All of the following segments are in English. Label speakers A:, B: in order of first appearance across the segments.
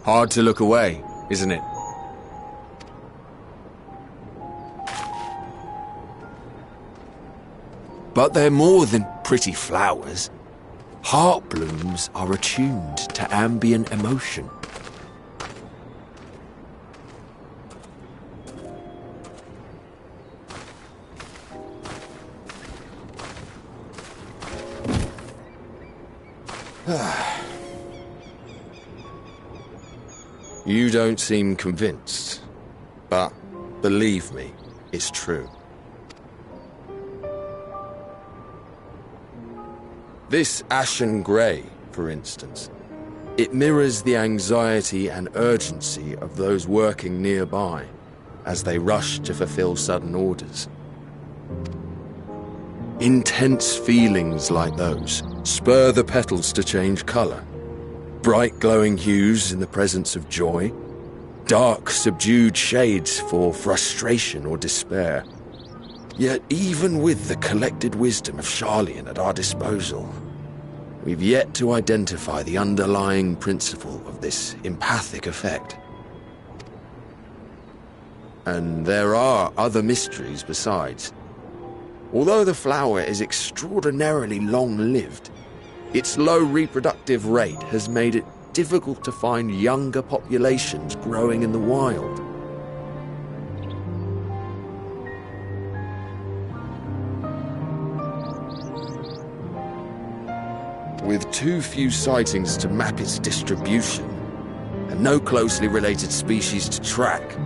A: Hard to look away, isn't it? But they're more than pretty flowers. Heart blooms are attuned to ambient emotion. You don't seem convinced, but believe me, it's true. This ashen grey, for instance, it mirrors the anxiety and urgency of those working nearby as they rush to fulfill sudden orders. Intense feelings like those spur the petals to change colour. Bright glowing hues in the presence of joy, dark subdued shades for frustration or despair. Yet even with the collected wisdom of Sharlayan at our disposal, we've yet to identify the underlying principle of this empathic effect. And there are other mysteries besides. Although the flower is extraordinarily long-lived, its low reproductive rate has made it difficult to find younger populations growing in the wild. With too few sightings to map its distribution, and no closely related species to track.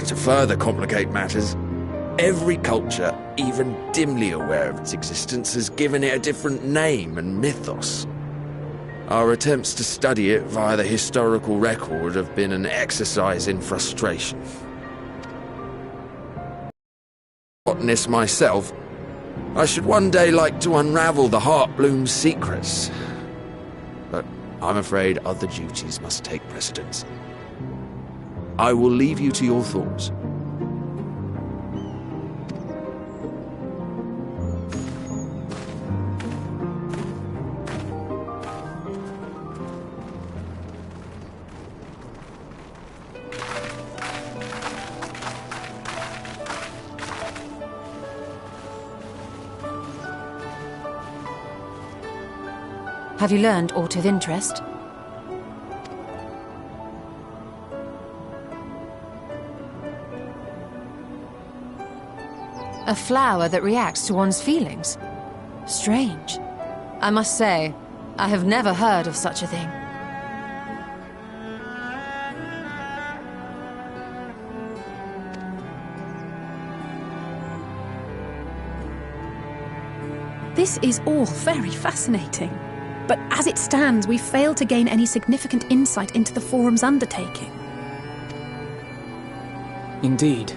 A: To further complicate matters, every culture, even dimly aware of its existence, has given it a different name and mythos. Our attempts to study it via the historical record have been an exercise in frustration. Botanist myself, I should one day like to unravel the Heartbloom's secrets. But I'm afraid other duties must take precedence. I will leave you to your thoughts.
B: Have you learned aught of interest? A flower that reacts to one's feelings? Strange. I must say, I have never heard of such a thing.
C: This is all very fascinating. But as it stands, we fail to gain any significant insight into the Forum's undertaking.
D: Indeed.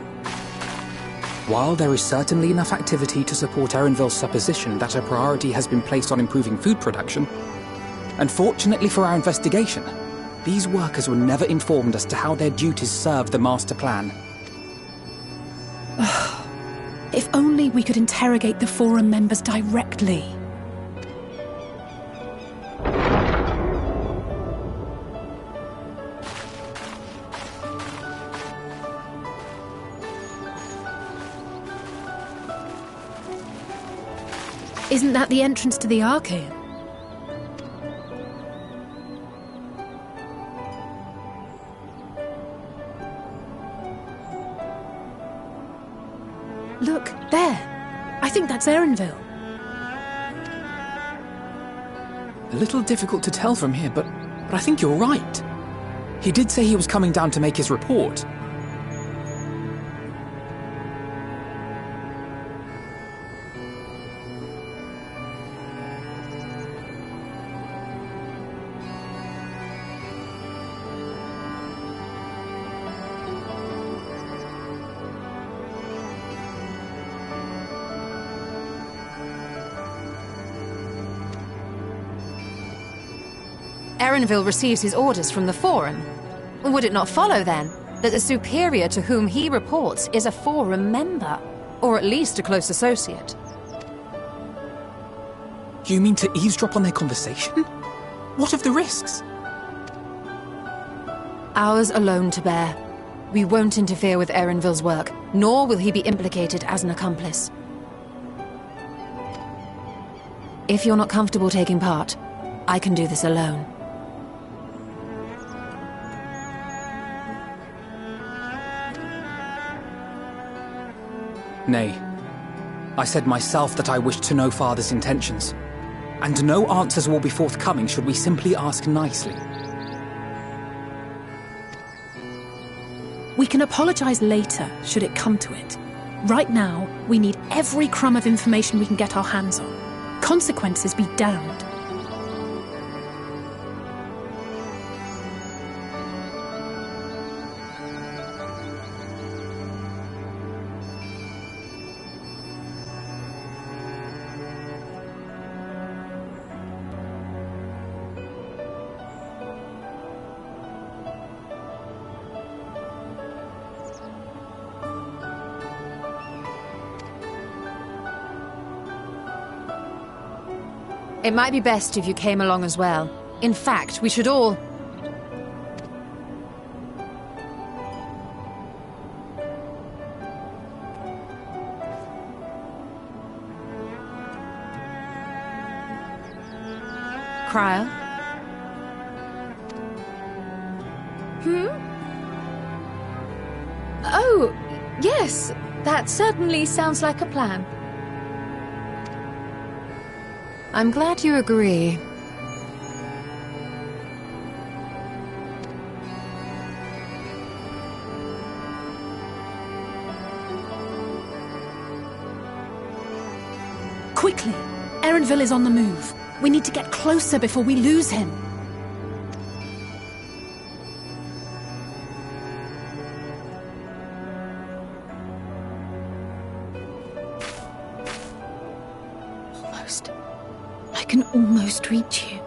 D: While there is certainly enough activity to support Erenville's supposition that a priority has been placed on improving food production, unfortunately for our investigation, these workers were never informed as to how their duties serve the master plan.
C: If only we could interrogate the Forum members directly. Isn't that the entrance to the Archaean? Look, there. I think that's Erenville.
D: A little difficult to tell from here, but I think you're right. He did say he was coming down to make his report.
B: Erenville receives his orders from the Forum. Would it not follow, then, that the superior to whom he reports is a Forum member, or at least a close associate?
D: You mean to eavesdrop on their conversation? What of the risks?
B: Ours alone to bear. We won't interfere with Erenville's work, nor will he be implicated as an accomplice. If you're not comfortable taking part, I can do this alone.
D: Nay. I said myself that I wished to know Father's intentions. And no answers will be forthcoming should we simply ask nicely.
C: We can apologize later, should it come to it. Right now, we need every crumb of information we can get our hands on. Consequences be damned.
B: It might be best if you came along as well. In fact, we should all... Cryo?
E: Oh, yes. That certainly sounds like a plan.
B: I'm glad you agree.
C: Quickly! Erenville is on the move. We need to get closer before we lose him. I can almost reach you.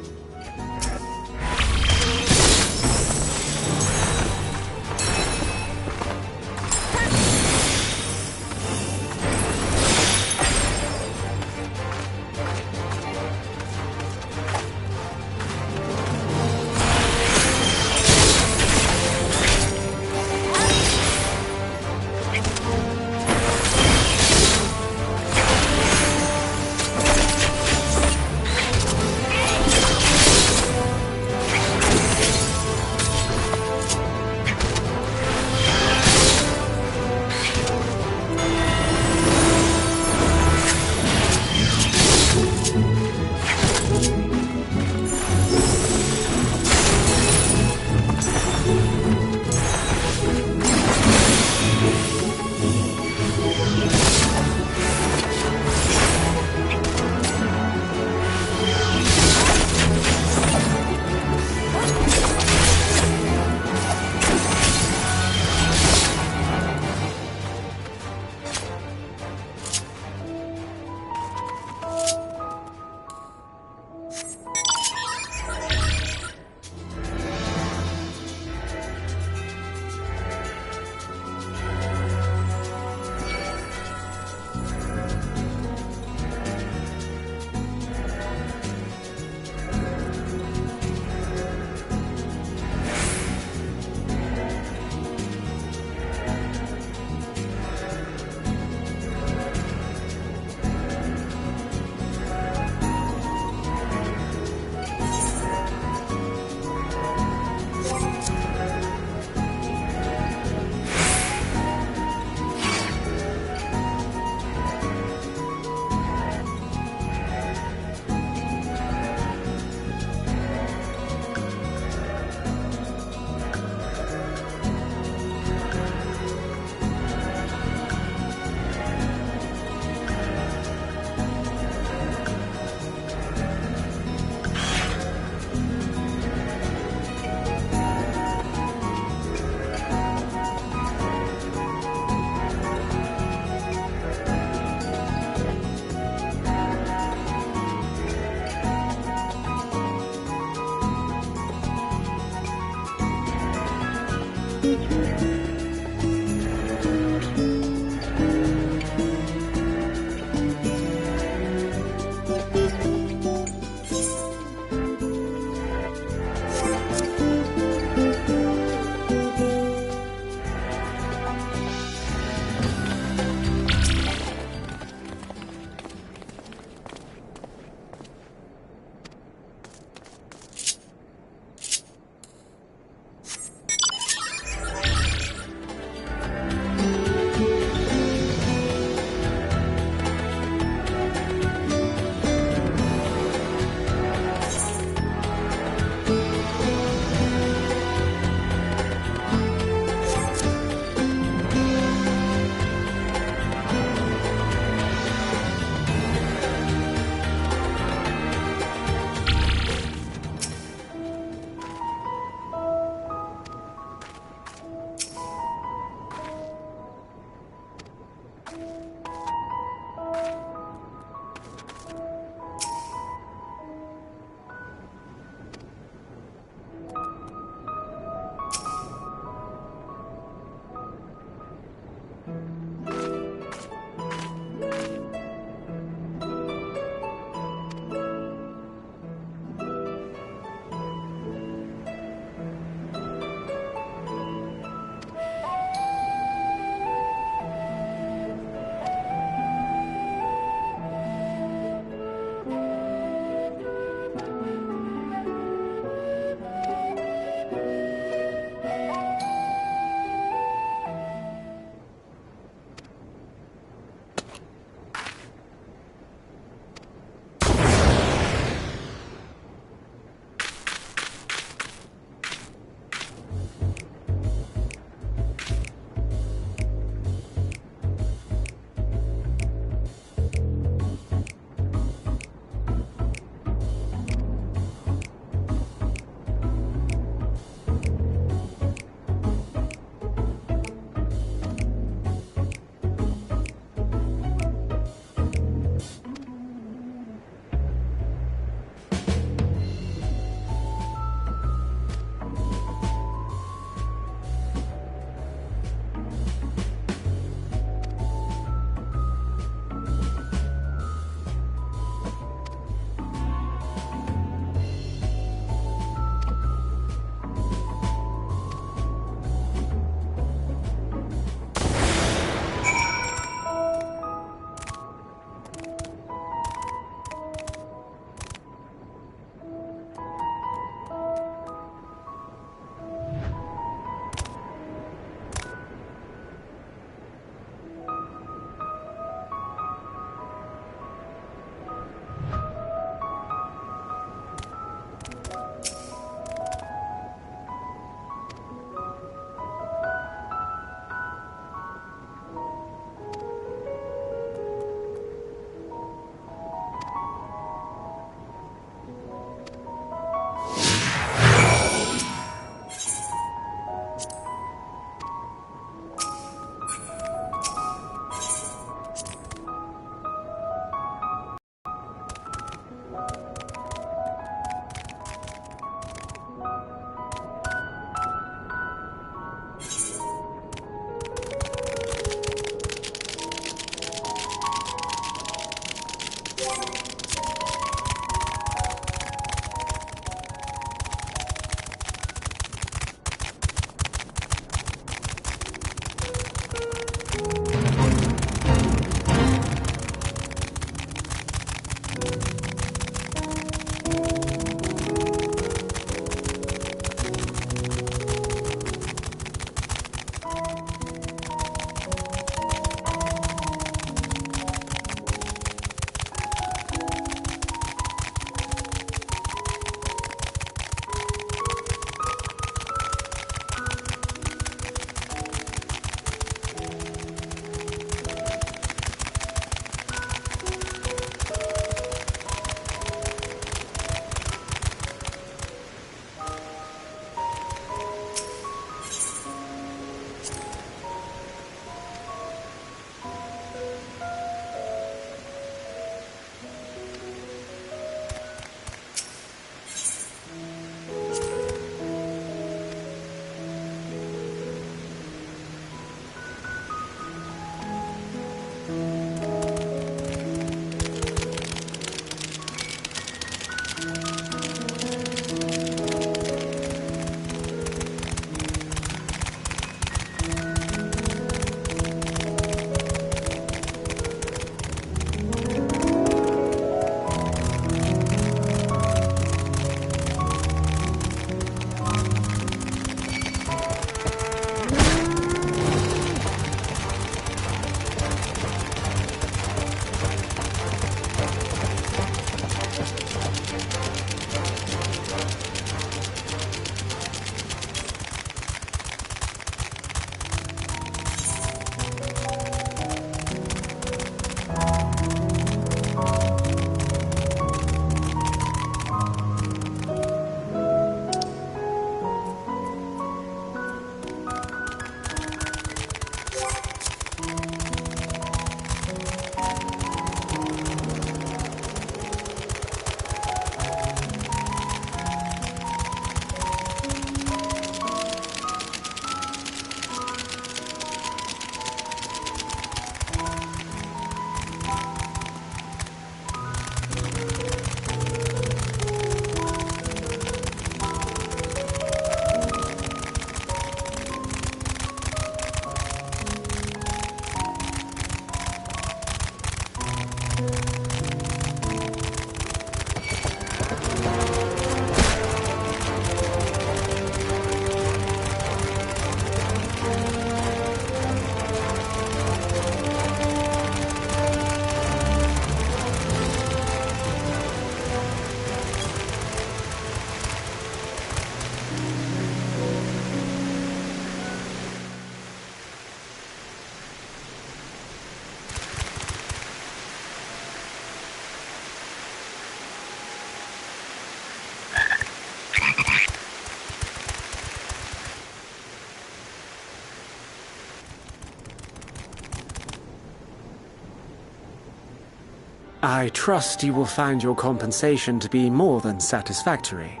F: I trust you will find your compensation to be more than satisfactory.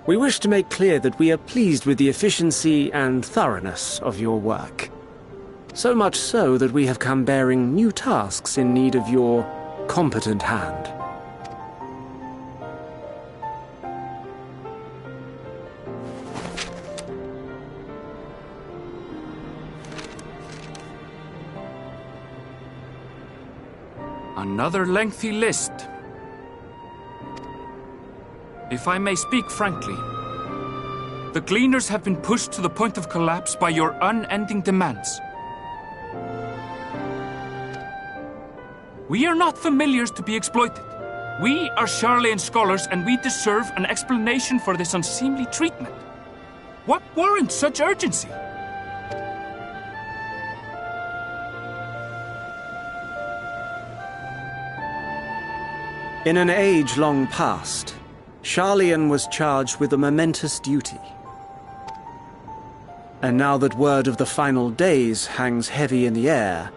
F: We wish to make clear that we are pleased with the efficiency and thoroughness of your work. So much so that we have come bearing new tasks in need of your competent hand.
G: Another lengthy list. If I may speak frankly, the Gleaners have been pushed to the point of collapse by your unending demands. We are not familiars to be exploited. We are Sharlayan scholars, and we deserve an explanation for this unseemly treatment. What warrants such urgency?
F: In an age long past, Sharlayan was charged with a momentous duty. And now that word of the final days hangs heavy in the air,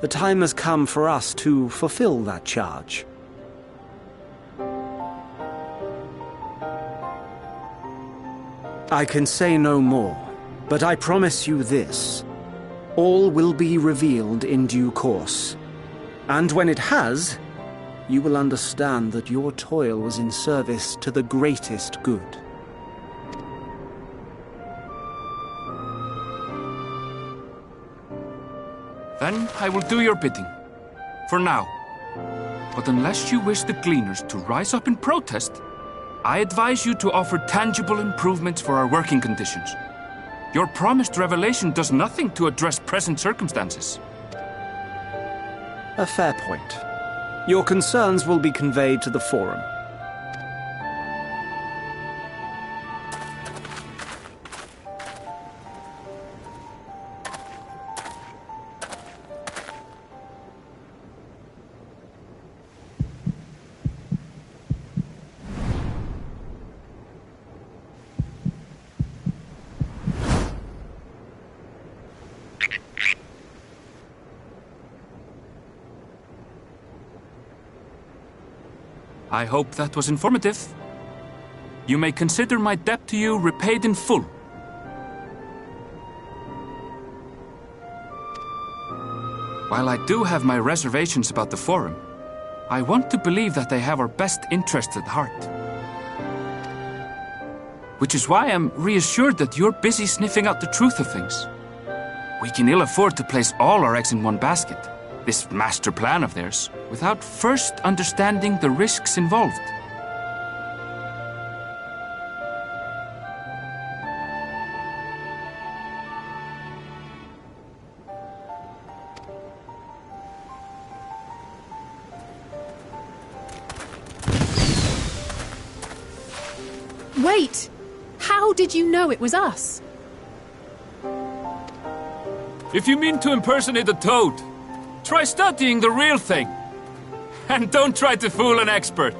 F: the time has come for us to fulfill that charge. I can say no more, but I promise you this. All will be revealed in due course. And when it has, you will understand that your toil was in service to the greatest good.
G: Then I will do your bidding. For now. But unless you wish the Gleaners to rise up in protest, I advise you to offer tangible improvements for our working conditions. Your promised revelation does nothing to address present circumstances.
F: A fair point. Your concerns will be conveyed to the Forum.
G: I hope that was informative. You may consider my debt to you repaid in full. While I do have my reservations about the Forum, I want to believe that they have our best interests at heart. Which is why I'm reassured that you're busy sniffing out the truth of things. We can ill afford to place all our eggs in one basket, this master plan of theirs, without first understanding the risks involved.
C: Wait! How did you know it was us?
G: If you mean to impersonate a toad, try studying the real thing. And don't try to fool an expert.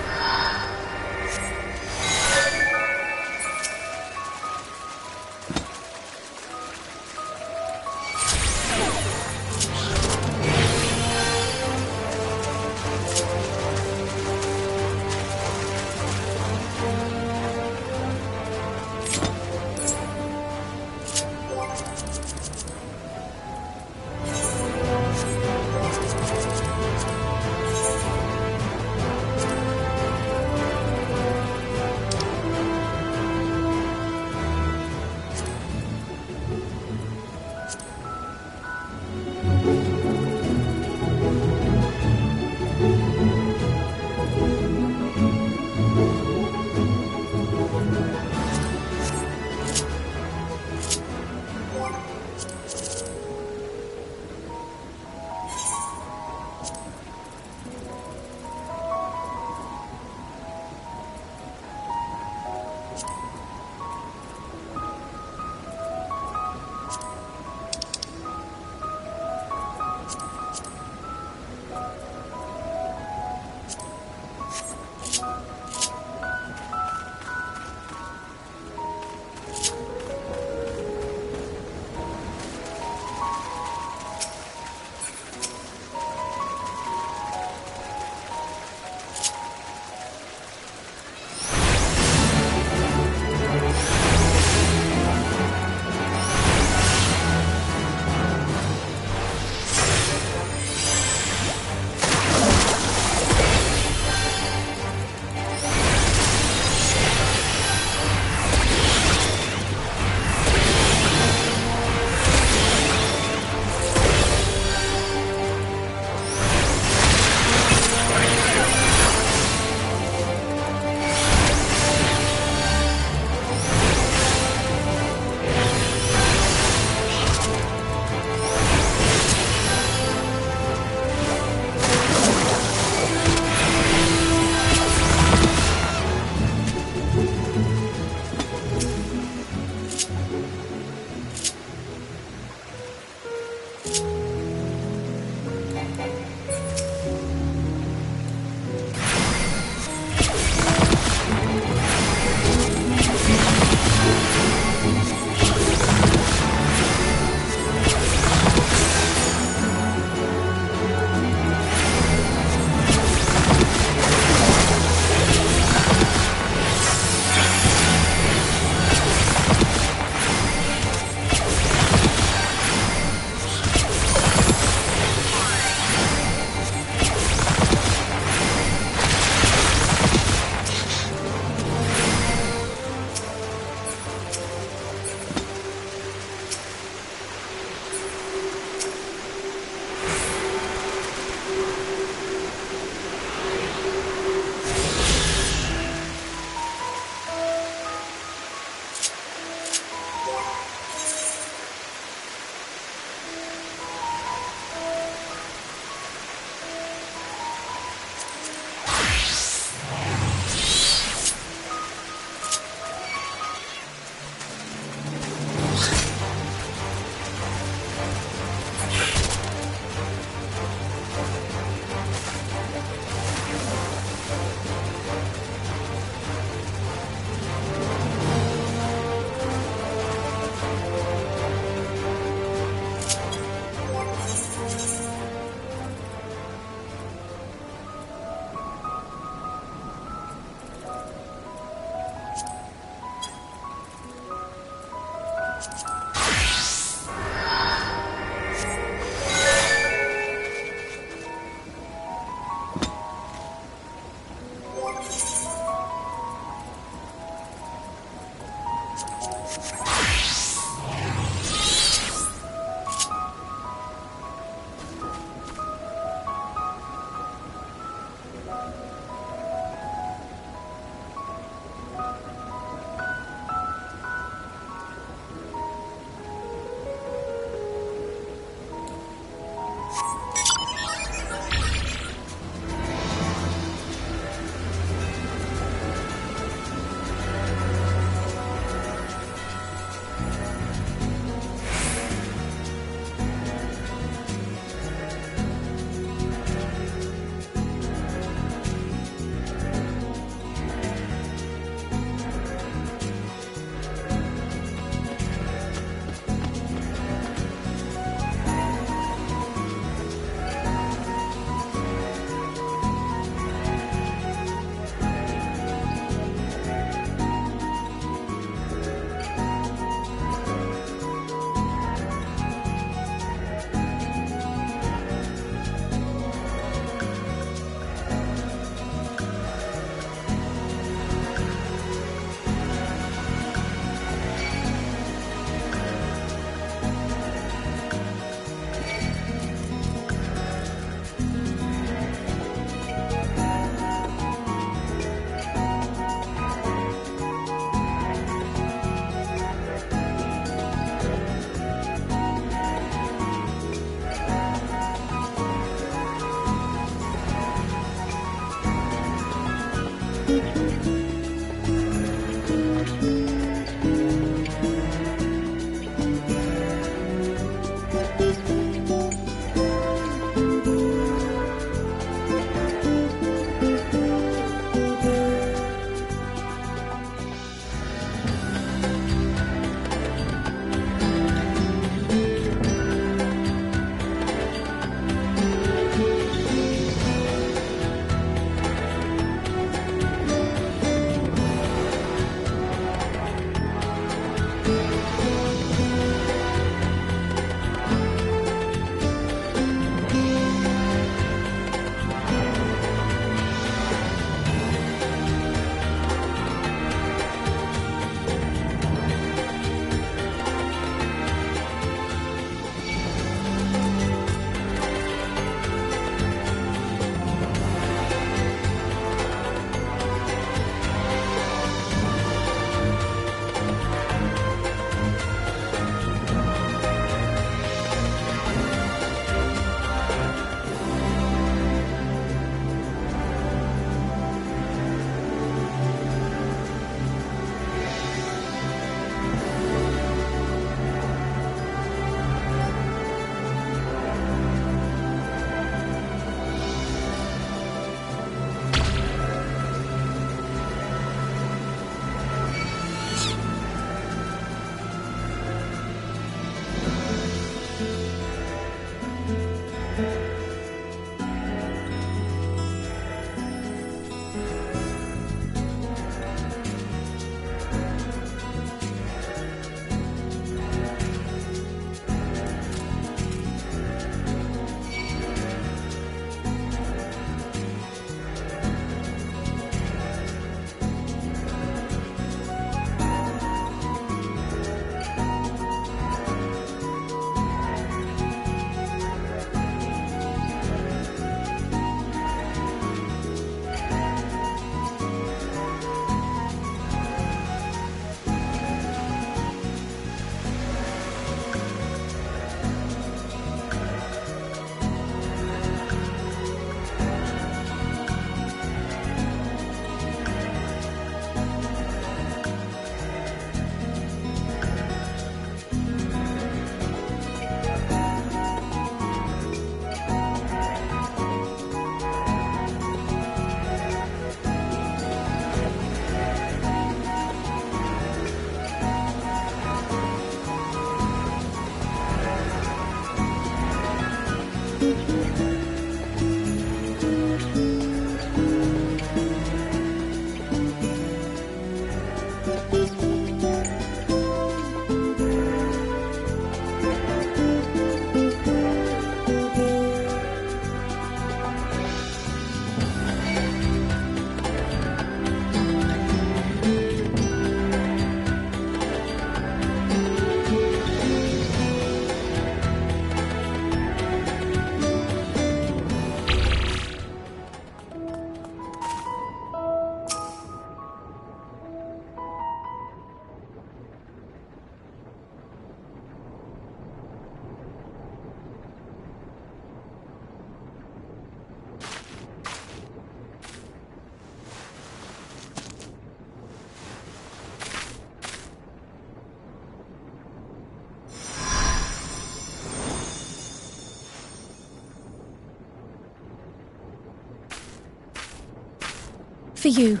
C: For you.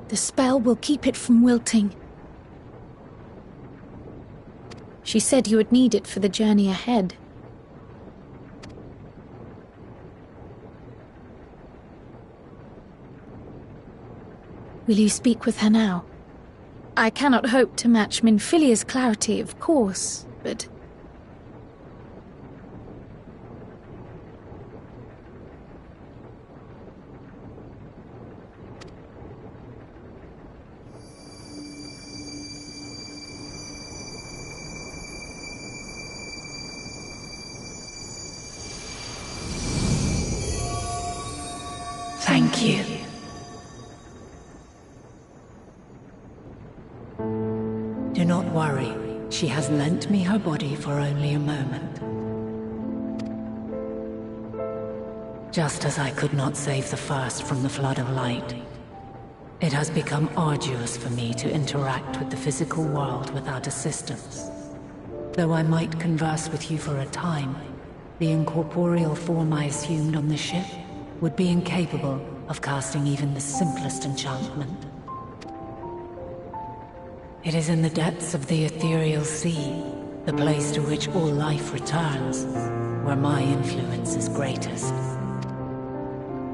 C: The spell will keep it from wilting. She said you would need it for the journey ahead. Will you speak with her now? I cannot hope to match Minfilia's clarity, of course, but...
H: Thank you. Do not worry. She has lent me her body for only a moment. Just as I could not save the first from the flood of light, it has become arduous for me to interact with the physical world without assistance. Though I might converse with you for a time, the incorporeal form I assumed on the ship would be incapable of casting even the simplest enchantment. It is in the depths of the ethereal sea, the place to which all life returns, where my influence is greatest.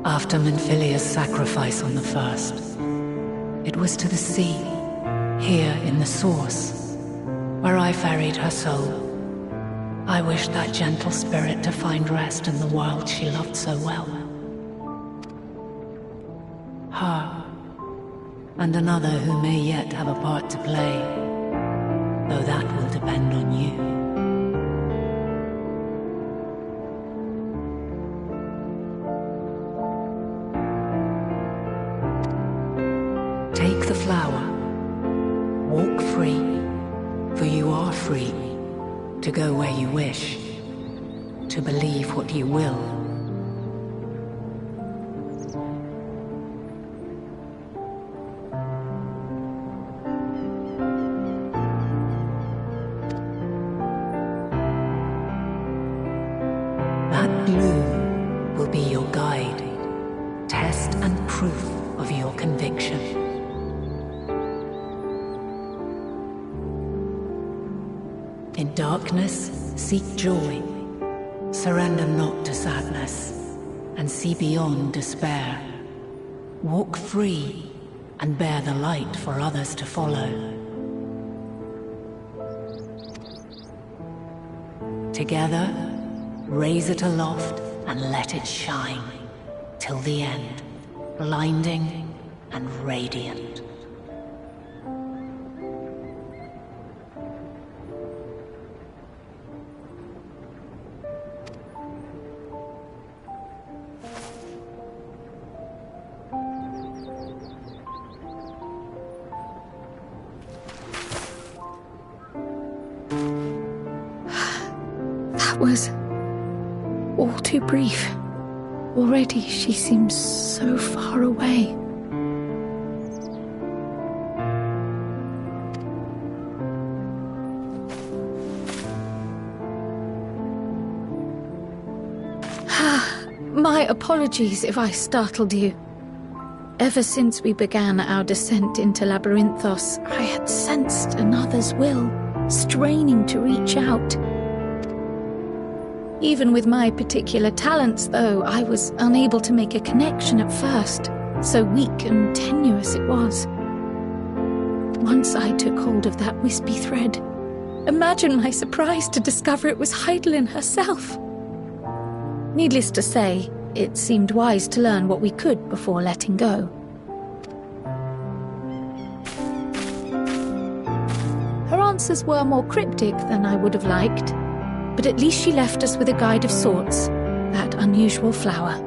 H: After Minfilia's sacrifice on the first, it was to the sea, here in the source, where I ferried her soul. I wished that gentle spirit to find rest in the world she loved so well. Her, and another who may yet have a part to play, though that will depend on you. Take the flower. Walk free, for you are free to go where you wish, to believe what you will. That bloom will be your guide, test and proof of your conviction. In darkness, seek joy. Surrender not to sadness, and see beyond despair. Walk free, and bear the light for others to follow. Together, raise it aloft and let it shine, till the end, blinding and radiant.
E: That was all too brief. Already she seems so far away. My apologies if I startled you. Ever since we began our descent into Labyrinthos, I had sensed another's will, straining to reach out. Even with my particular talents, though, I was unable to make a connection at first, so weak and tenuous it was. Once I took hold of that wispy thread, imagine my surprise to discover it was Heidelin herself. Needless to say, it seemed wise to learn what we could before letting go. Her answers were more cryptic than I would have liked, but at least she left us with a guide of sorts, that unusual flower.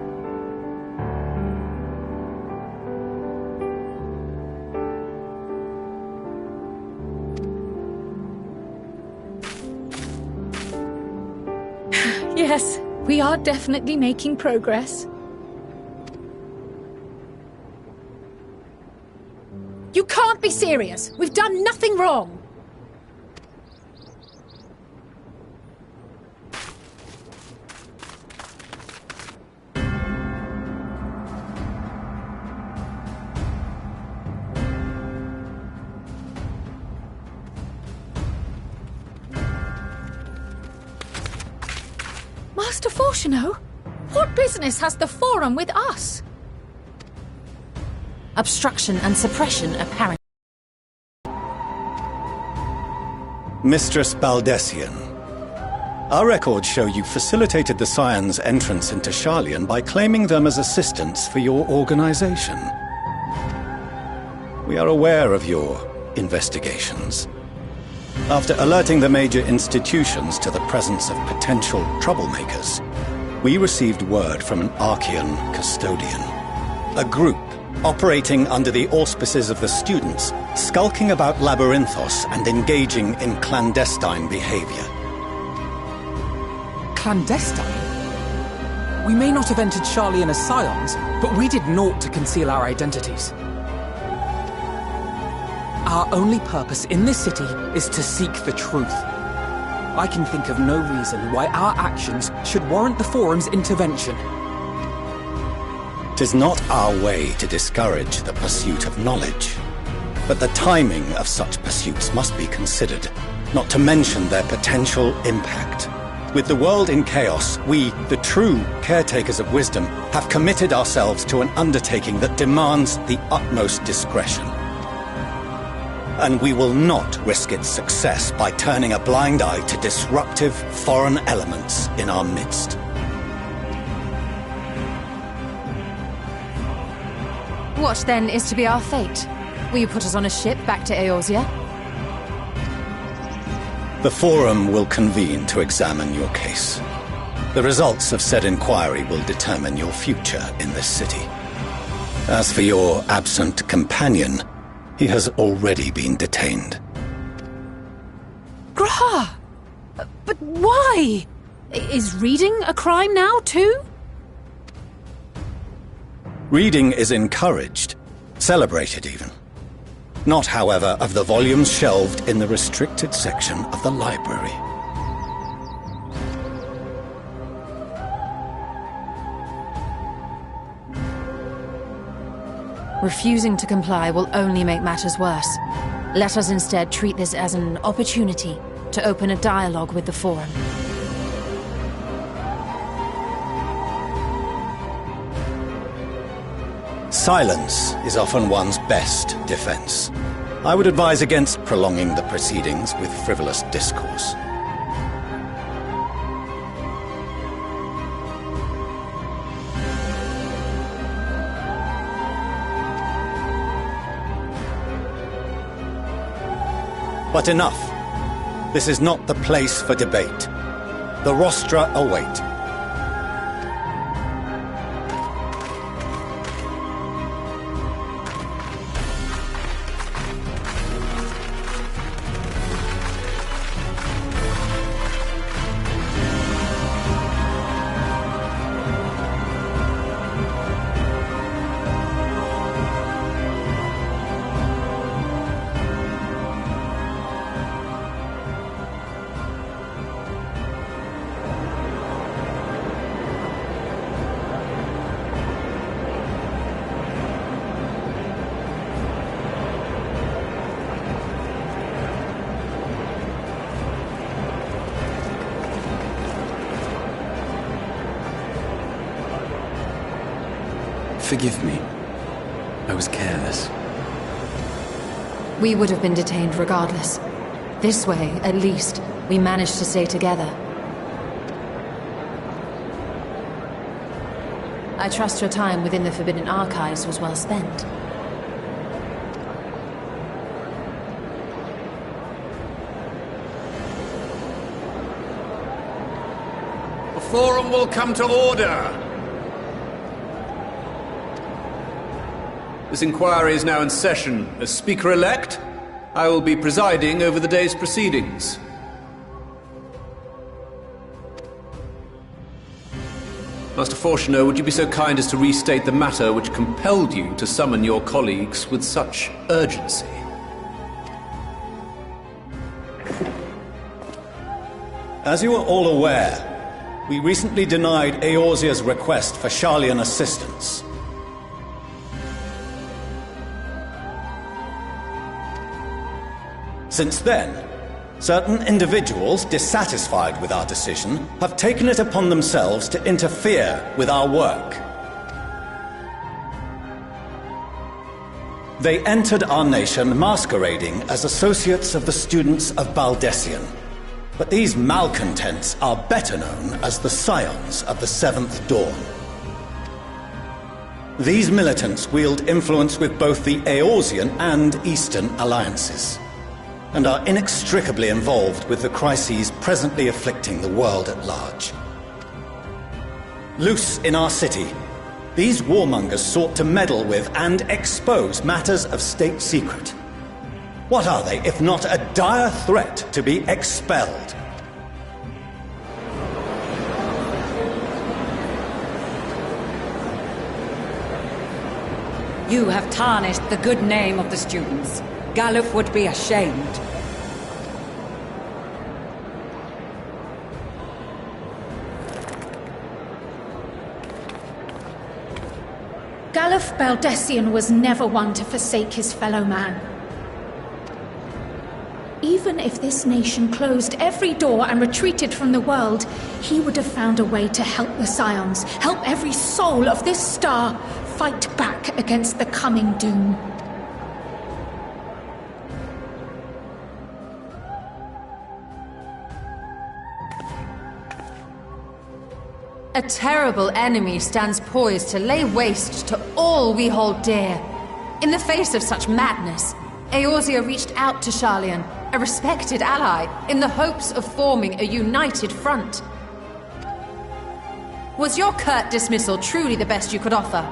E: Yes, we are definitely making progress.
C: You can't be serious! We've done nothing wrong!
E: Master Fortuno, what business has the Forum with us?
B: Obstruction and suppression apparent.
I: Mistress Baldessian, our records show you facilitated the Scions' entrance into Sharlayan by claiming them as assistants for your organization. We are aware of your investigations. After alerting the major institutions to the presence of potential troublemakers, we received word from an Archean custodian, a group operating under the auspices of the students, skulking about Labyrinthos and engaging in clandestine behavior.
D: Clandestine? We may not have entered Sharlayan as Scions, but we did naught to conceal our identities. Our only purpose in this city is to seek the truth. I can think of no reason why our actions should warrant the Forum's intervention.
I: 'Tis not our way to discourage the pursuit of knowledge, but the timing of such pursuits must be considered, not to mention their potential impact. With the world in chaos, we, the true caretakers of wisdom, have committed ourselves to an undertaking that demands the utmost discretion. and we will not risk its success by turning a blind eye to disruptive foreign elements in our midst.
B: What, then, is to be our fate? Will you put us on a ship back to Eorzea?
I: The Forum will convene to examine your case. The results of said inquiry will determine your future in this city. As for your absent companion, he has already been detained.
C: Grah! But why? Is reading a crime now, too?
I: Reading is encouraged, celebrated even. Not, however, of the volumes shelved in the restricted section of the library.
B: Refusing to comply will only make matters worse. Let us instead treat this as an opportunity to open a dialogue with the Forum.
I: Silence is often one's best defense. I would advise against prolonging the proceedings with frivolous discourse. But enough. This is not the place for debate. The rostra await.
A: Forgive me. I was careless.
B: We would have been detained regardless. This way, at least, we managed to stay together. I trust your time within the Forbidden Archives was well spent.
J: The Forum will come to order! This inquiry is now in session. As Speaker-elect, I will be presiding over the day's proceedings. Master Fortuner, would you be so kind as to restate the matter which compelled you to summon your colleagues with such urgency?
I: As you are all aware, we recently denied Eorzea's request for Sharlayan assistance. Since then, certain individuals dissatisfied with our decision have taken it upon themselves to interfere with our work. They entered our nation masquerading as associates of the students of Baldessian. But these malcontents are better known as the Scions of the Seventh Dawn. These militants wield influence with both the Eorzean and Eastern alliances, and are inextricably involved with the crises presently afflicting the world at large. Loose in our city, these warmongers sought to meddle with and expose matters of state secret. What are they, if not a dire threat to be expelled?
K: You have tarnished the good name of the students. Galuf would be ashamed.
E: Galuf Baldessian was never one to forsake his fellow man. Even if this nation closed every door and retreated from the world, he would have found a way to help the Scions, help every soul of this star fight back against the coming doom.
B: A terrible enemy stands poised to lay waste to all we hold dear. In the face of such madness, Eorzea reached out to Sharlayan, a respected ally, in the hopes of forming a united front. Was your curt dismissal truly the best you could offer?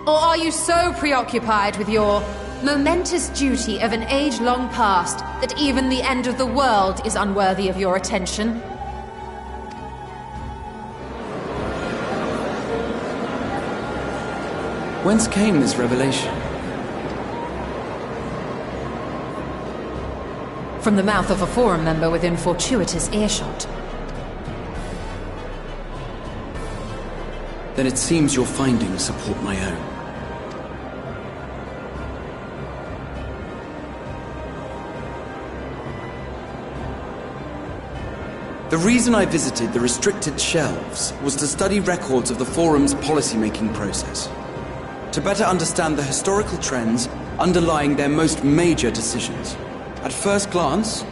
B: Or are you so preoccupied with your momentous duty of an age-long past that even the end of the world is unworthy of your attention?
L: Whence came this revelation?
B: From the mouth of a Forum member within fortuitous earshot.
L: Then it seems your findings support my own. The reason I visited the restricted shelves was to study records of the Forum's policymaking process, to better understand the historical trends underlying their most major decisions. At first glance,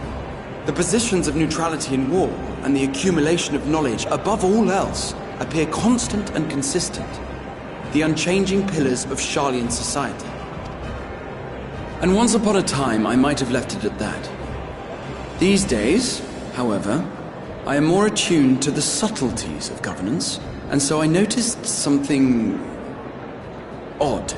L: the positions of neutrality in war and the accumulation of knowledge above all else appear constant and consistent, the unchanging pillars of Sharlayan society. And once upon a time, I might have left it at that. These days, however, I am more attuned to the subtleties of governance, and so I noticed something odd.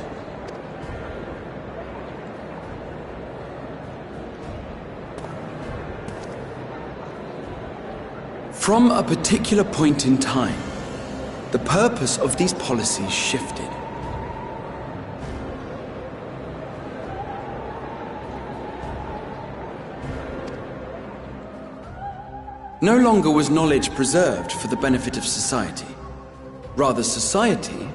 L: From a particular point in time, the purpose of these policies shifted. No longer was knowledge preserved for the benefit of society. Rather, society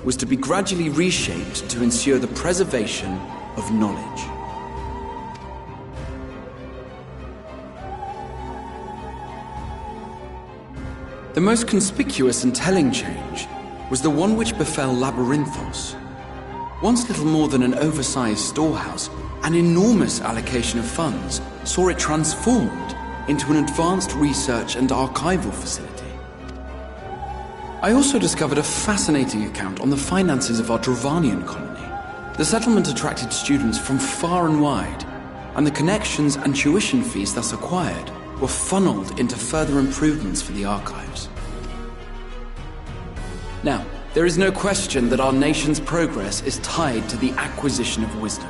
L: was to be gradually reshaped to ensure the preservation of knowledge. The most conspicuous and telling change was the one which befell Labyrinthos. Once little more than an oversized storehouse, an enormous allocation of funds saw it transformed into an advanced research and archival facility. I also discovered a fascinating account on the finances of our Dravanian colony. The settlement attracted students from far and wide, and the connections and tuition fees thus acquired were funneled into further improvements for the archives. Now, there is no question that our nation's progress is tied to the acquisition of wisdom.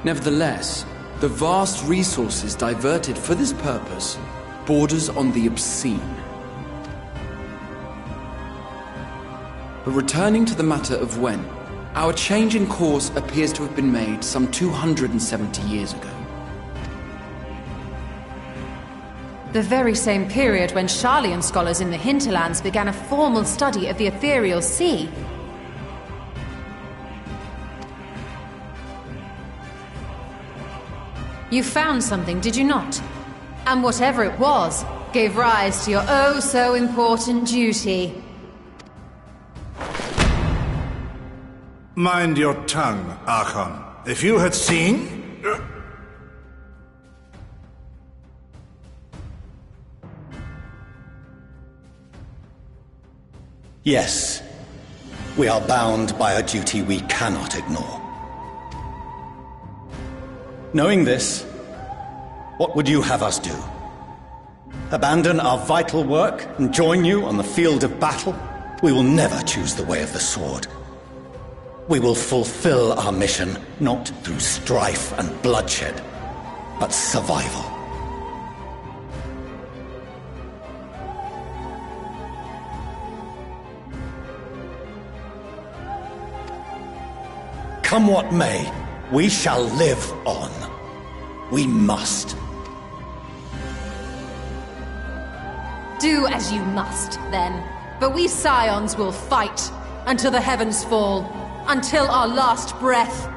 L: Nevertheless, the vast resources diverted for this purpose borders on the obscene. But returning to the matter of when, our change in course appears to have been made some 270 years ago.
B: The very same period when Sharlayan scholars in the hinterlands began a formal study of the ethereal sea. You found something, did you not? And whatever it was, gave rise to your oh-so-important duty.
M: Mind your tongue, Archon. If you had seen...
I: Yes, we are bound by a duty we cannot ignore. Knowing this, what would you have us do? Abandon our vital work and join you on the field of battle? We will never choose the way of the sword. We will fulfill our mission, not through strife and bloodshed, but survival. Come what may, we shall live on. We must.
B: Do as you must, then. But we Scions will fight until the heavens fall, until our last breath.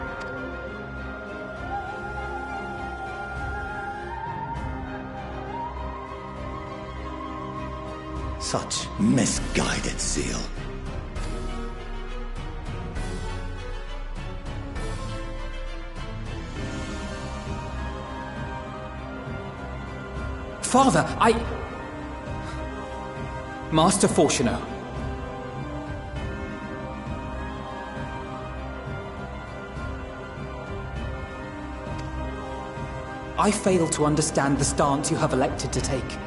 I: Such misguided zeal.
D: Father, Master Fortuno. I fail to understand the stance you have elected to take.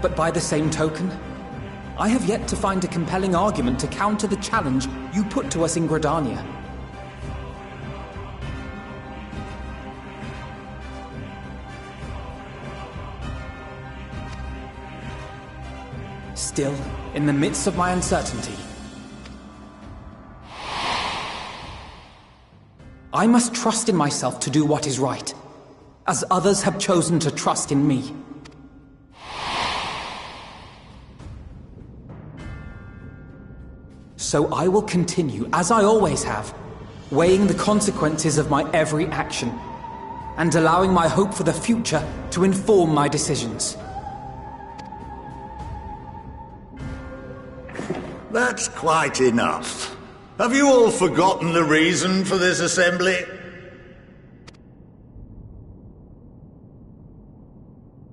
D: But by the same token, I have yet to find a compelling argument to counter the challenge you put to us in Gridania. Still, in the midst of my uncertainty, I must trust in myself to do what is right, as others have chosen to trust in me. So I will continue, as I always have, weighing the consequences of my every action, and allowing my hope for the future to inform my decisions.
M: That's quite enough. Have you all forgotten the reason for this assembly?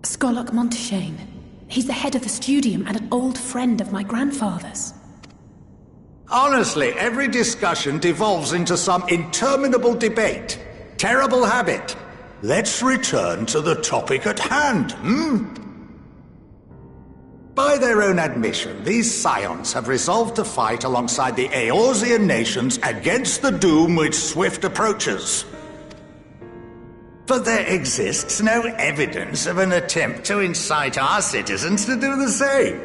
C: Skolok Monteshane. He's the head of the studium and an old friend of my grandfather's.
M: Honestly, every discussion devolves into some interminable debate. Terrible habit. Let's return to the topic at hand, By their own admission, these scions have resolved to fight alongside the Eorzean nations against the doom which swift approaches. But there exists no evidence of an attempt to incite our citizens to do the same.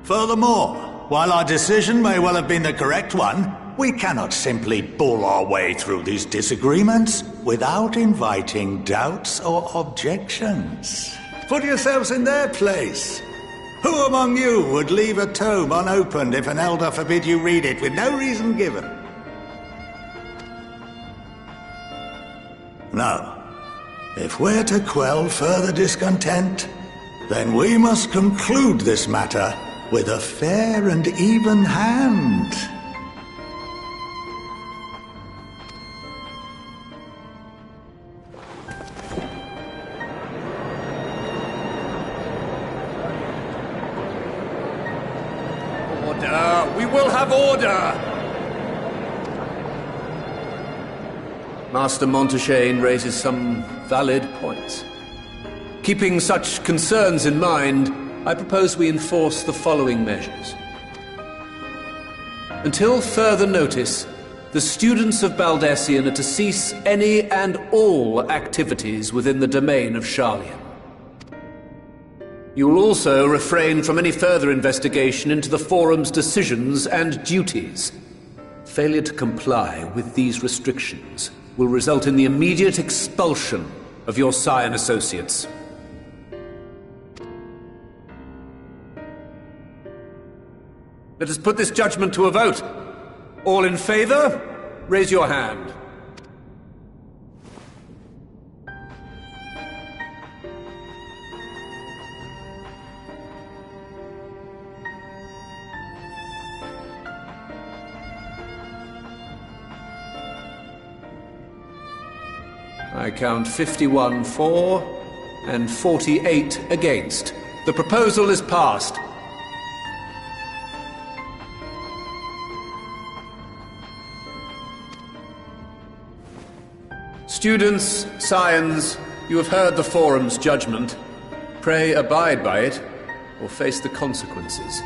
M: Furthermore, while our decision may well have been the correct one, we cannot simply bull our way through these disagreements without inviting doubts or objections. Put yourselves in their place. Who among you would leave a tome unopened if an elder forbid you read it with no reason given? No. If we're to quell further discontent, then we must conclude this matter with a fair and even hand.
J: Order! We will have order! Master Monteshane raises some valid points. Keeping such concerns in mind, I propose we enforce the following measures. Until further notice, the students of Baldessian are to cease any and all activities within the domain of Sharlayan. You will also refrain from any further investigation into the Forum's decisions and duties. Failure to comply with these restrictions will result in the immediate expulsion of your Scion associates. Let us put this judgment to a vote. All in favor, raise your hand. I count 51 for and 48 against. The proposal is passed. Students, Scions, you have heard the Forum's judgment. Pray abide by it, or face the consequences.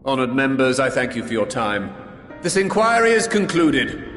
J: Honored members, I thank you for your time. This inquiry is concluded.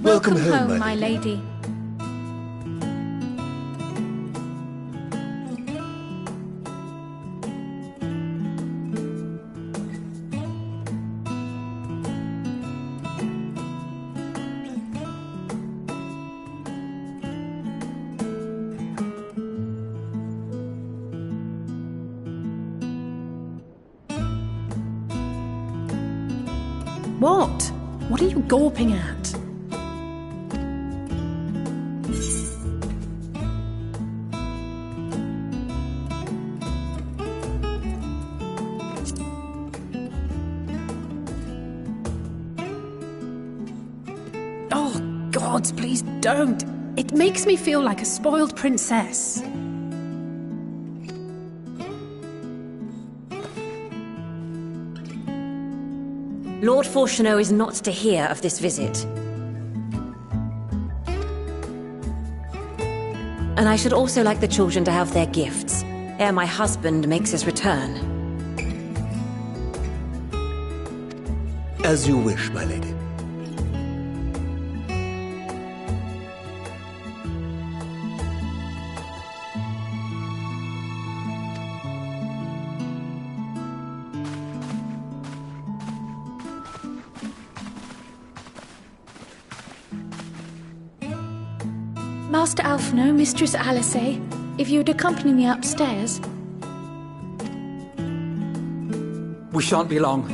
E: Welcome home, my lady.
C: What? What are you gawping at? Oh, gods, please don't. It makes me feel like a spoiled princess.
N: Lord Fortuneau is not to hear of this visit. And I should also like the children to have their gifts, ere my husband makes his return.
O: As you wish, my lady.
E: Master Alphino, Mistress Alice, if you'd accompany me upstairs.
D: We shan't be long.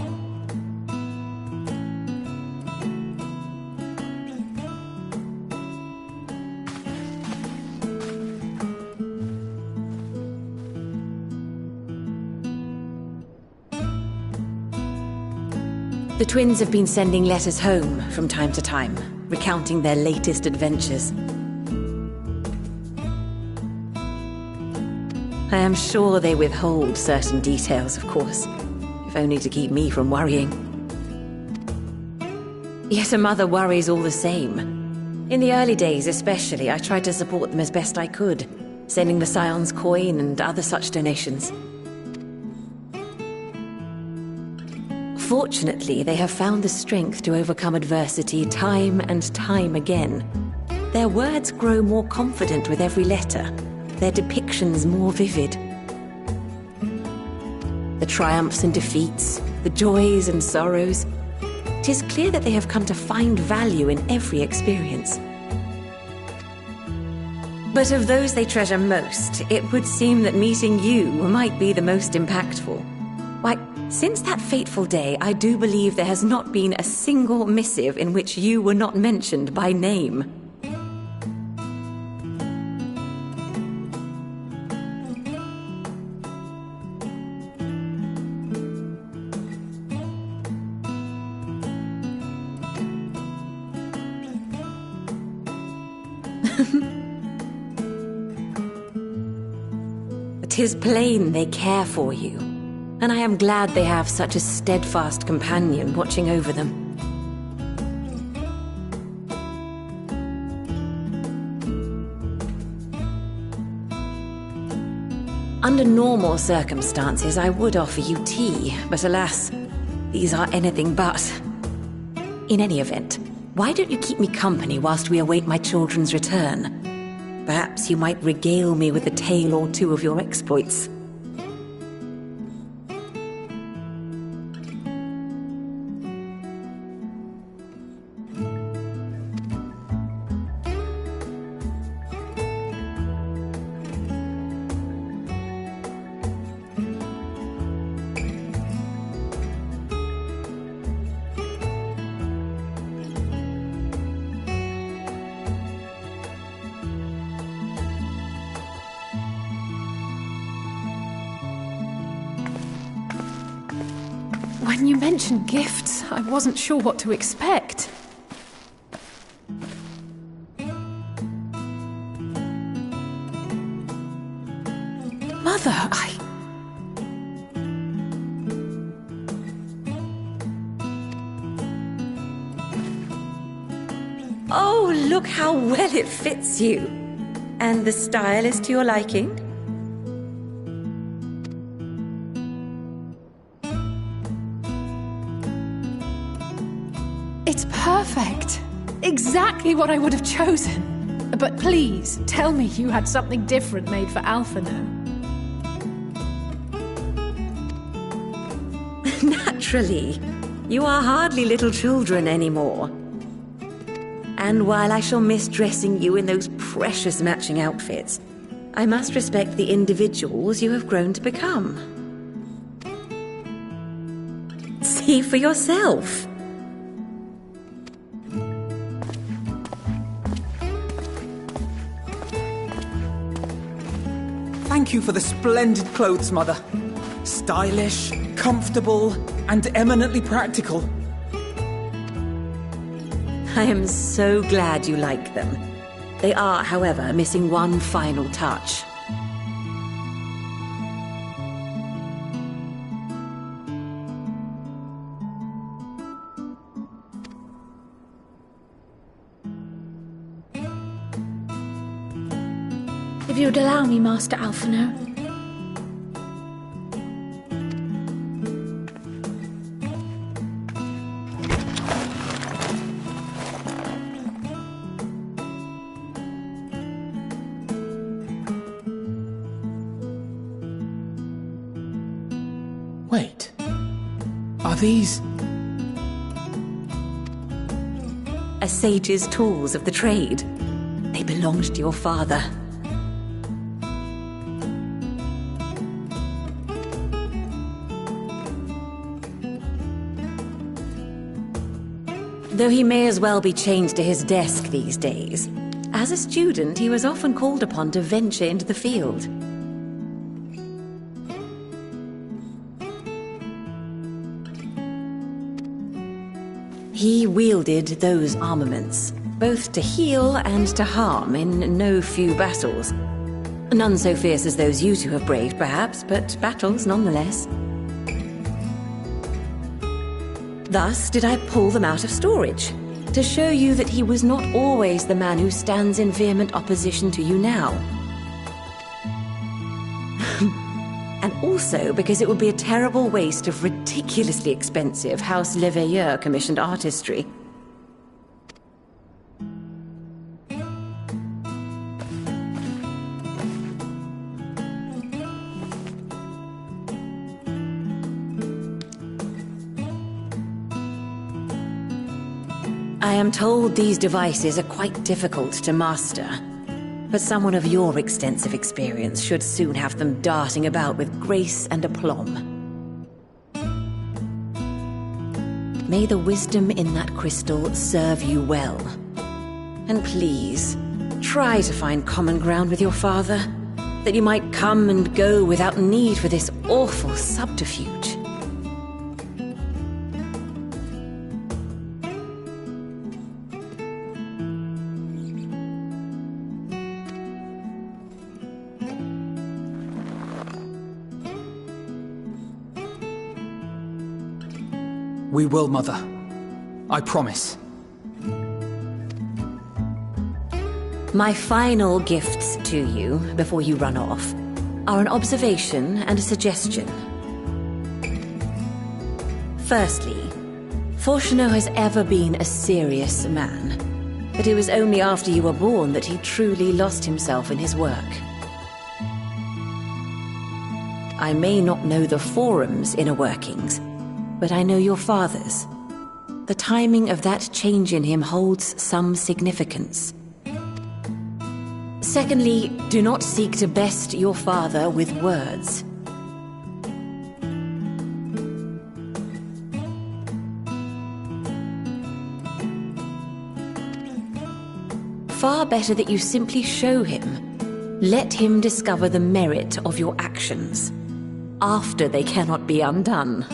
N: The twins have been sending letters home from time to time, recounting their latest adventures. I am sure they withhold certain details, of course, if only to keep me from worrying. Yet a mother worries all the same. In the early days especially, I tried to support them as best I could, sending the Scion's coin and other such donations. Fortunately, they have found the strength to overcome adversity time and time again. Their words grow more confident with every letter, their depictions more vivid. The triumphs and defeats, the joys and sorrows. 'Tis clear that they have come to find value in every experience. But of those they treasure most, it would seem that meeting you might be the most impactful. Why, since that fateful day, I do believe there has not been a single missive in which you were not mentioned by name. Tis plain they care for you, and I am glad they have such a steadfast companion watching over them. Under normal circumstances, I would offer you tea, but alas, these are anything but. In any event, why don't you keep me company whilst we await my children's return? Perhaps you might regale me with a tale or two of your exploits.
C: When you mentioned gifts, I wasn't sure what to expect. Mother,
N: Oh, look how well it fits you. And the style is to your liking?
C: It's perfect. exactly what I would have chosen. But please, tell me you had something different made for Alpha now.
N: Naturally. You are hardly little children anymore. And while I shall miss dressing you in those precious matching outfits, I must respect the individuals you have grown to become. See for yourself.
D: Thank you for the splendid clothes, Mother. Stylish, comfortable, and eminently practical.
N: I am so glad you like them. They are, however, missing one final touch.
E: If you would allow me, Master Alphino.
D: Wait. Are these...
N: A sage's tools of the trade. They belonged to your father. Though he may as well be chained to his desk these days, as a student he was often called upon to venture into the field. He wielded those armaments, both to heal and to harm in no few battles. None so fierce as those you two have braved, perhaps, but battles nonetheless. Thus did I pull them out of storage, to show you that he was not always the man who stands in vehement opposition to you now. And also because it would be a terrible waste of ridiculously expensive House Leveilleur commissioned artistry. I am told these devices are quite difficult to master, but someone of your extensive experience should soon have them darting about with grace and aplomb. May the wisdom in that crystal serve you well. And please, try to find common ground with your father, that you might come and go without need for this awful subterfuge.
D: We will, Mother. I promise.
N: My final gifts to you, before you run off, are an observation and a suggestion. Firstly, Fortunato has ever been a serious man, but it was only after you were born that he truly lost himself in his work. I may not know the Forum's inner workings, but I know your father's. The timing of that change in him holds some significance. Secondly, do not seek to best your father with words. Far better that you simply show him. Let him discover the merit of your actions, after they cannot be undone.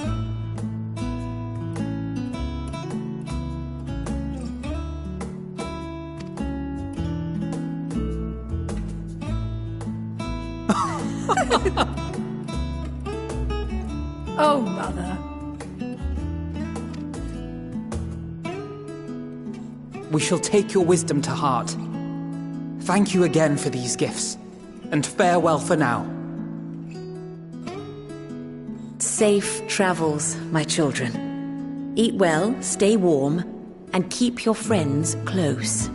C: Oh, Mother.
D: We shall take your wisdom to heart. Thank you again for these gifts, and farewell for now.
N: Safe travels, my children. Eat well, stay warm, and keep your friends close.